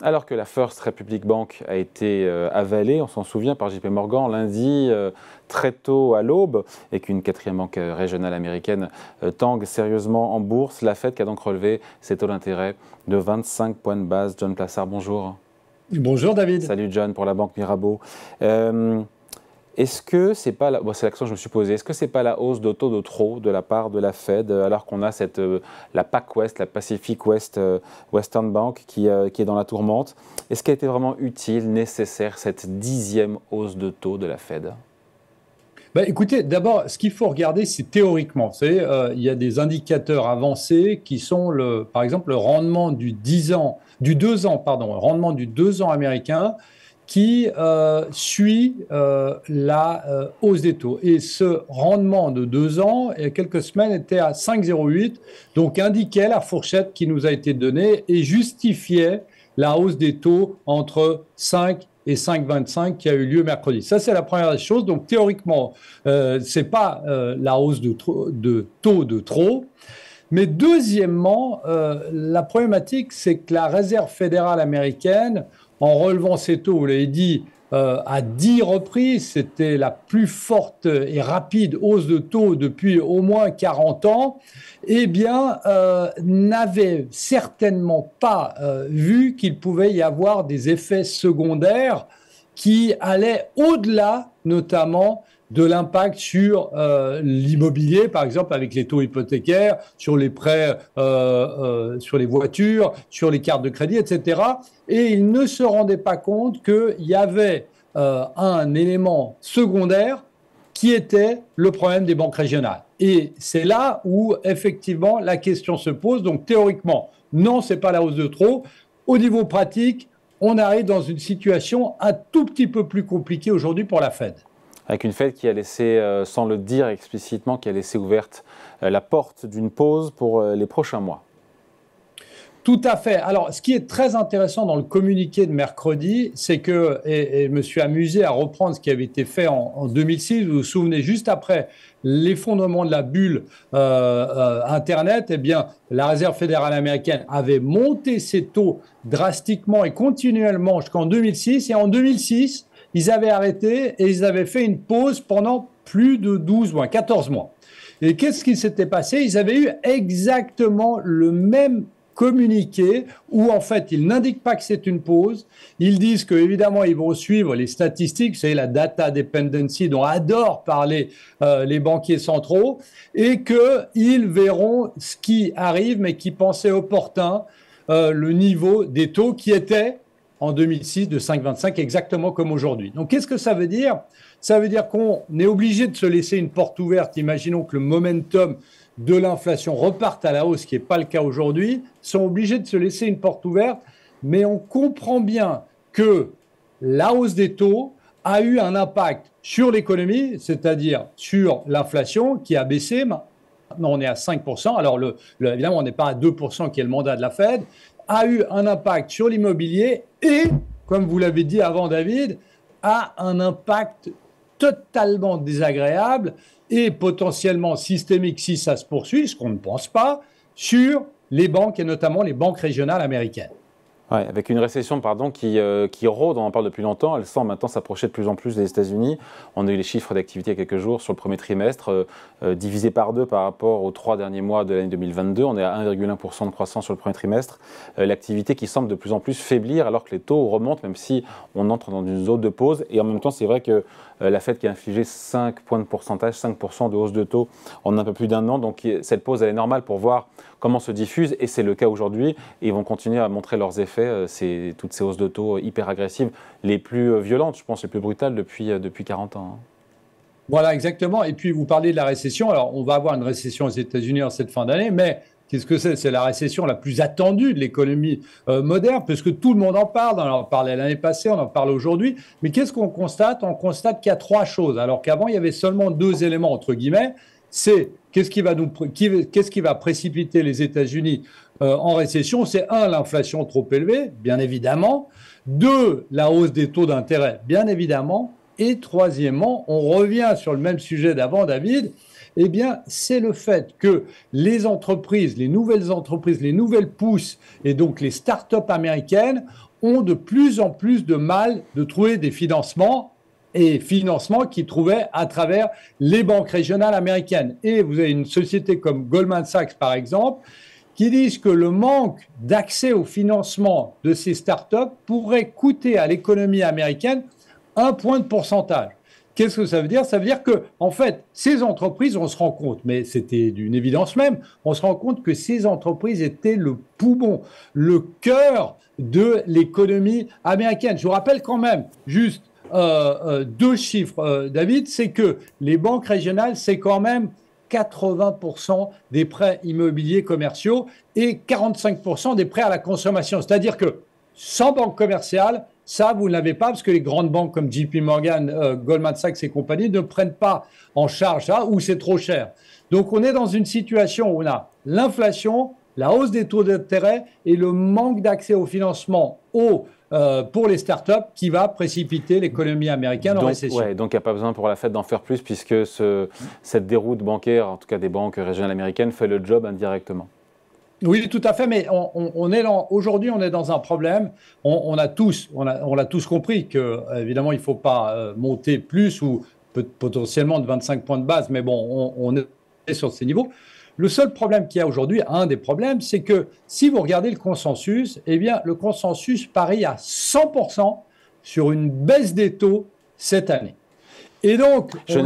Alors que la First Republic Bank a été avalée, on s'en souvient, par JP Morgan lundi, très tôt à l'aube, et qu'une quatrième banque régionale américaine tangue sérieusement en bourse, la Fed qui a donc relevé ses taux d'intérêt de 25 points de base. John Plassard, bonjour. Bonjour David. Salut John pour la banque Mirabeau. Est-ce que c'est pas c'est la question que je me suis posée. Est-ce que c'est pas la hausse de taux de trop de la part de la Fed alors qu'on a la PacWest, la Pacific West Western Bank qui est dans la tourmente? Est-ce qu'elle était vraiment utile, nécessaire cette 10e hausse de taux de la Fed? Écoutez, d'abord, ce qu'il faut regarder, c'est théoriquement. Vous savez, il y a des indicateurs avancés qui sont, par exemple, le rendement du 2 ans, le rendement du 2 ans américain qui suit la hausse des taux. Et ce rendement de 2 ans, il y a quelques semaines, était à 5,08, donc indiquait la fourchette qui nous a été donnée et justifiait la hausse des taux entre 5 et 5,25 qui a eu lieu mercredi. Ça, c'est la première chose. Donc, théoriquement, ce n'est pas la hausse de taux de trop. Mais deuxièmement, la problématique, c'est que la Réserve fédérale américaine, en relevant ses taux, vous l'avez dit, à 10 reprises, c'était la plus forte et rapide hausse de taux depuis au moins 40 ans, eh bien, n'avait certainement pas vu qu'il pouvait y avoir des effets secondaires qui allaient au-delà, notamment, de l'impact sur l'immobilier, par exemple avec les taux hypothécaires, sur les prêts, sur les voitures, sur les cartes de crédit, etc. Et ils ne se rendaient pas compte qu'il y avait un élément secondaire qui était le problème des banques régionales. Et c'est là où, effectivement, la question se pose. Donc, théoriquement, non, ce n'est pas la hausse de trop. Au niveau pratique, on arrive dans une situation un tout petit peu plus compliquée aujourd'hui pour la Fed. Avec une Fed qui a laissé, sans le dire explicitement, qui a laissé ouverte la porte d'une pause pour les prochains mois. Tout à fait. Alors, ce qui est très intéressant dans le communiqué de mercredi, c'est que, et je me suis amusé à reprendre ce qui avait été fait en 2006, vous vous souvenez, juste après l'effondrement de la bulle Internet, eh bien, la Réserve fédérale américaine avait monté ses taux drastiquement et continuellement jusqu'en 2006. Et en 2006, ils avaient arrêté et ils avaient fait une pause pendant plus de 12 mois, 14 mois. Et qu'est-ce qui s'était passé? Ils avaient eu exactement le même communiqué où en fait ils n'indiquent pas que c'est une pause, ils disent qu'évidemment ils vont suivre les statistiques, c'est la data dependency dont adorent parler les banquiers centraux, et qu'ils verront ce qui arrive mais qui pensaient opportun le niveau des taux qui était en 2006 de 5,25 exactement comme aujourd'hui. Donc qu'est-ce que ça veut dire? Ça veut dire qu'on est obligé de se laisser une porte ouverte. Imaginons que le momentum de l'inflation reparte à la hausse, ce qui n'est pas le cas aujourd'hui, sont obligés de se laisser une porte ouverte, mais on comprend bien que la hausse des taux a eu un impact sur l'économie, c'est-à-dire sur l'inflation qui a baissé. Maintenant, on est à 5%, alors évidemment, on n'est pas à 2% qui est le mandat de la Fed, a eu un impact sur l'immobilier et, comme vous l'avez dit avant David, a un impact totalement désagréable et potentiellement systémique si ça se poursuit, ce qu'on ne pense pas, sur les banques et notamment les banques régionales américaines. Ouais, avec une récession qui rôde, on en parle depuis longtemps, elle semble maintenant s'approcher de plus en plus des États-Unis. On a eu les chiffres d'activité il y a quelques jours sur le premier trimestre, divisé par 2 par rapport aux 3 derniers mois de l'année 2022. On est à 1,1% de croissance sur le premier trimestre. L'activité qui semble de plus en plus faiblir alors que les taux remontent, même si on entre dans une zone de pause. Et en même temps, c'est vrai que la Fed qui a infligé 5 points de pourcentage, 5% de hausse de taux en un peu plus d'1 an. Donc cette pause, elle est normale pour voir comment se diffuse, et c'est le cas aujourd'hui. Et ils vont continuer à montrer leurs effets, toutes ces hausses de taux hyper agressives, les plus violentes, je pense, les plus brutales depuis 40 ans. Voilà, exactement. Et puis, vous parlez de la récession. Alors, on va avoir une récession aux États-Unis en cette fin d'année, mais qu'est-ce que c'est? C'est la récession la plus attendue de l'économie moderne, puisque tout le monde en parle. On en parlait l'année passée, on en parle aujourd'hui. Mais qu'est-ce qu'on constate? On constate qu'il y a 3 choses, alors qu'avant, il y avait seulement 2 éléments, entre guillemets. C'est qu'est-ce qui va précipiter les États-Unis en récession? C'est 1, l'inflation trop élevée, bien évidemment. 2, la hausse des taux d'intérêt, bien évidemment. Et troisièmement, on revient sur le même sujet d'avant, David, eh bien, c'est le fait que les entreprises, les nouvelles pousses, et donc les start-up américaines, ont de plus en plus de mal de trouver des financements et financements qu'ils trouvaient à travers les banques régionales américaines. Et vous avez une société comme Goldman Sachs, par exemple, qui disent que le manque d'accès au financement de ces startups pourrait coûter à l'économie américaine 1 point de pourcentage. Qu'est-ce que ça veut dire? Ça veut dire que, en fait, ces entreprises, on se rend compte, mais c'était d'une évidence même, on se rend compte que ces entreprises étaient le poumon, le cœur de l'économie américaine. Je vous rappelle quand même, juste deux chiffres, David, c'est que les banques régionales, c'est quand même 80% des prêts immobiliers commerciaux et 45% des prêts à la consommation. C'est-à-dire que sans banque commerciale, ça, vous ne l'avez pas parce que les grandes banques comme JP Morgan, Goldman Sachs et compagnie ne prennent pas en charge ça ou c'est trop cher. Donc, on est dans une situation où on a l'inflation, la hausse des taux d'intérêt et le manque d'accès au financement pour les startups qui va précipiter l'économie américaine en récession. Ouais, donc il n'y a pas besoin pour la Fed d'en faire plus puisque cette déroute bancaire, en tout cas des banques régionales américaines, fait le job indirectement. Oui, tout à fait, mais aujourd'hui, on est dans un problème. On l'a tous compris que, évidemment, il ne faut pas monter plus ou potentiellement de 25 points de base, mais bon, on est sur ces niveaux. Le seul problème qu'il y a aujourd'hui, un des problèmes, c'est que si vous regardez le consensus, eh bien, le consensus parie à 100% sur une baisse des taux cette année. Et donc, je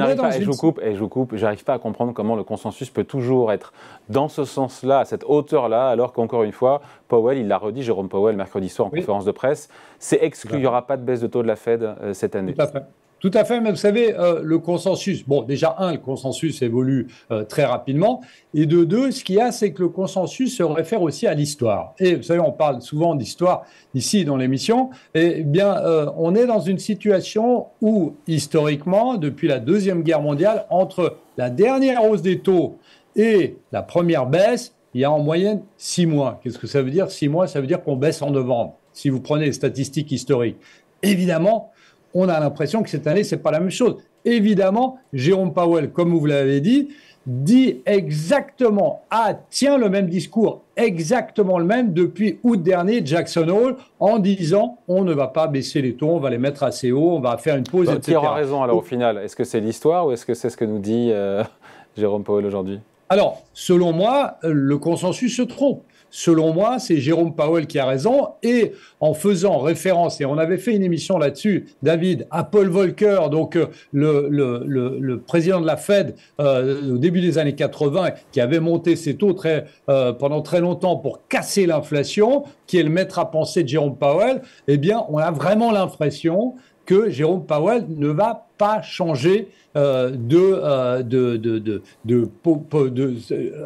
vous coupe, j'arrive pas à comprendre comment le consensus peut toujours être dans ce sens-là, à cette hauteur-là, alors qu'encore une fois, Powell, il l'a redit, Jérôme Powell, mercredi soir en conférence de presse, c'est exclu, il n'y aura pas de baisse de taux de la Fed cette année. Tout à fait. Tout à fait, mais vous savez, le consensus, bon, déjà, le consensus évolue très rapidement, et de deux, ce qu'il y a, c'est que le consensus se réfère aussi à l'histoire. Et vous savez, on parle souvent d'histoire ici dans l'émission, et bien, on est dans une situation où, historiquement, depuis la Deuxième Guerre mondiale, entre la dernière hausse des taux et la première baisse, il y a en moyenne 6 mois. Qu'est-ce que ça veut dire? 6 mois, ça veut dire qu'on baisse en novembre, si vous prenez les statistiques historiques. Évidemment, on a l'impression que cette année, ce n'est pas la même chose. Évidemment, Jérôme Powell, comme vous l'avez dit exactement, tient le même discours, exactement le même depuis août dernier, Jackson Hole, en disant on ne va pas baisser les taux, on va les mettre assez haut, on va faire une pause, etc. Qui aura raison alors au final? Est-ce que c'est l'histoire ou est-ce que c'est ce que nous dit Jérôme Powell aujourd'hui? Alors, selon moi, le consensus se trompe. Selon moi, c'est Jérôme Powell qui a raison. Et en faisant référence, et on avait fait une émission là-dessus, David, à Paul Volcker, donc le président de la Fed au début des années 80, qui avait monté ses taux pendant très longtemps pour casser l'inflation, qui est le maître à penser de Jérôme Powell, eh bien, on a vraiment l'impression que Jérôme Powell ne va pas changer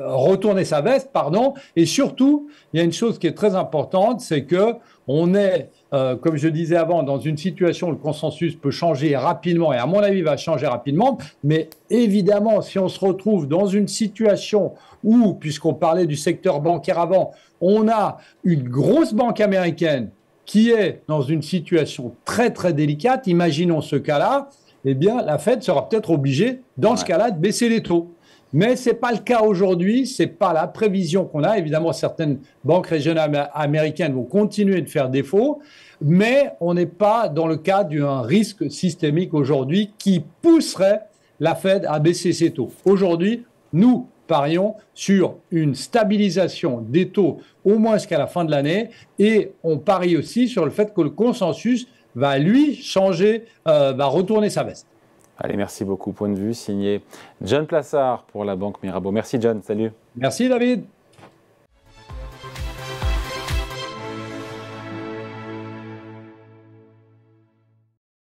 retourner sa veste, pardon. Et surtout, il y a une chose qui est très importante, c'est que on est, comme je disais avant, dans une situation où le consensus peut changer rapidement, et à mon avis va changer rapidement, mais évidemment, si on se retrouve dans une situation où, puisqu'on parlait du secteur bancaire avant, on a une grosse banque américaine qui est dans une situation très, très délicate, imaginons ce cas-là, eh bien, la Fed sera peut-être obligée, dans ce cas-là, de baisser les taux. Mais ce n'est pas le cas aujourd'hui, ce n'est pas la prévision qu'on a. Évidemment, certaines banques régionales américaines vont continuer de faire défaut, mais on n'est pas dans le cas d'un risque systémique aujourd'hui qui pousserait la Fed à baisser ses taux. Aujourd'hui, nous parions sur une stabilisation des taux au moins jusqu'à la fin de l'année et on parie aussi sur le fait que le consensus va lui changer, va retourner sa veste. Allez, merci beaucoup. Point de vue signé John Plassard pour la Banque Mirabeau. Merci John, salut. Merci David.